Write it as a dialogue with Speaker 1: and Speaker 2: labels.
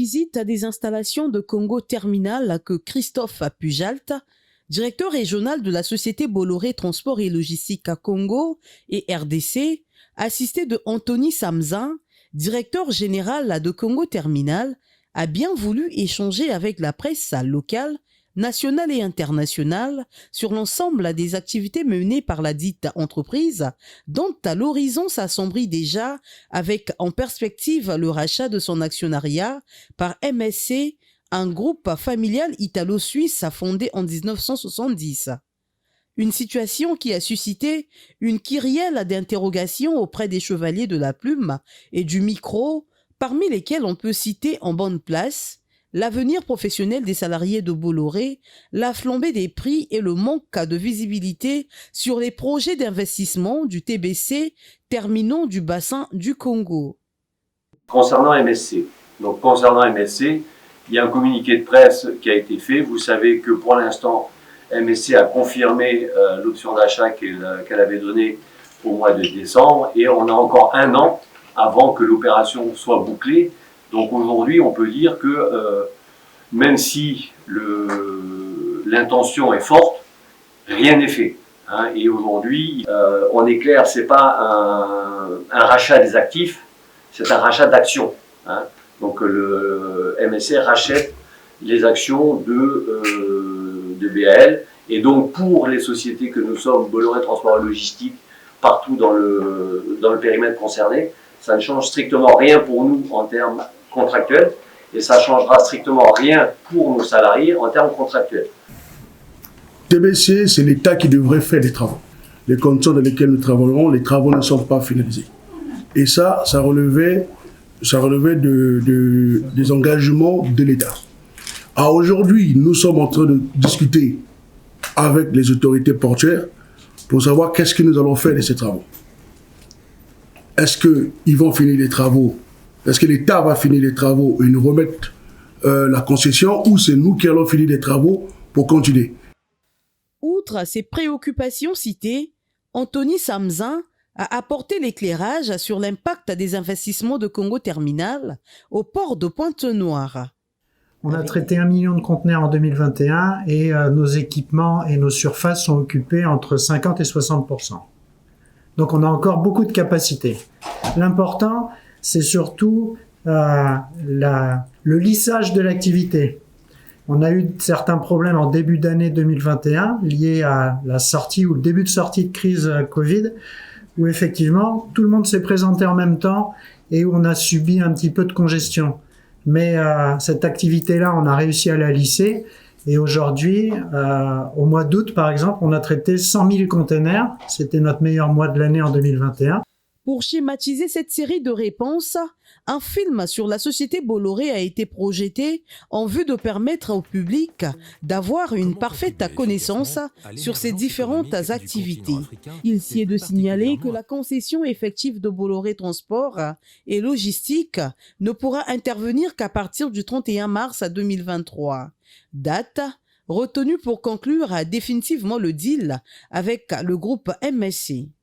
Speaker 1: visite des installations de Congo Terminal que Christophe Pujalt, directeur régional de la société Bolloré Transport et Logistique à Congo et RDC, assisté de Anthony Samzin, directeur général de Congo Terminal, a bien voulu échanger avec la presse locale, nationale et internationale sur l'ensemble des activités menées par la dite entreprise, dont à l'horizon s'assombrit déjà avec en perspective le rachat de son actionnariat par MSC, un groupe familial italo-suisse fondé en 1970. Une situation qui a suscité une kyrielle d'interrogations auprès des chevaliers de la plume et du micro, parmi lesquels on peut citer en bonne place l'avenir professionnel des salariés de Bolloré, la flambée des prix et le manque de visibilité sur les projets d'investissement du TBC terminaux du bassin du Congo.
Speaker 2: Concernant MSC, il y a un communiqué de presse qui a été fait. Vous savez que pour l'instant, MSC a confirmé l'option d'achat qu'elle avait donnée au mois de décembre et on a encore un an avant que l'opération soit bouclée. Donc aujourd'hui, on peut dire que même si l'intention est forte, rien n'est fait. Hein. Et aujourd'hui, on est clair, c'est pas un rachat des actifs, c'est un rachat d'actions. Hein. Donc le MSC rachète les actions de BAL. Et donc pour les sociétés que nous sommes, Bolloré Transport et Logistique, partout dans le périmètre concerné, ça ne change strictement rien pour nous en termes contractuels et ça ne changera strictement rien pour nos salariés en termes contractuels.
Speaker 3: TBC, c'est l'État qui devrait faire des travaux. Les conditions dans lesquelles nous travaillerons, les travaux ne sont pas finalisés. Et ça relevait des engagements de l'État. Alors aujourd'hui, nous sommes en train de discuter avec les autorités portuaires pour savoir qu'est-ce que nous allons faire de ces travaux. Est-ce qu'ils vont finir les travaux? Est-ce que l'État va finir les travaux et nous remettre la concession ou c'est nous qui allons finir les travaux pour continuer?
Speaker 1: Outre ces préoccupations citées, Anthony Samzin a apporté l'éclairage sur l'impact des investissements de Congo Terminal au port de Pointe-Noire.
Speaker 4: On a traité 1 million de conteneurs en 2021 et nos équipements et nos surfaces sont occupés entre 50 et 60%. Donc on a encore beaucoup de capacité. L'important, c'est surtout le lissage de l'activité. On a eu certains problèmes en début d'année 2021 liés à la sortie ou le début de sortie de crise Covid, où effectivement tout le monde s'est présenté en même temps et où on a subi un petit peu de congestion. Mais cette activité-là, on a réussi à la lisser. Et aujourd'hui, au mois d'août, par exemple, on a traité 100 000 containers. C'était notre meilleur mois de l'année en 2021.
Speaker 1: Pour schématiser cette série de réponses, un film sur la société Bolloré a été projeté en vue de permettre au public d'avoir une parfaite connaissance sur ces différentes activités. Il s'y est de signaler que la concession effective de Bolloré Transport et Logistique ne pourra intervenir qu'à partir du 31 mars 2023, date retenue pour conclure définitivement le deal avec le groupe MSC.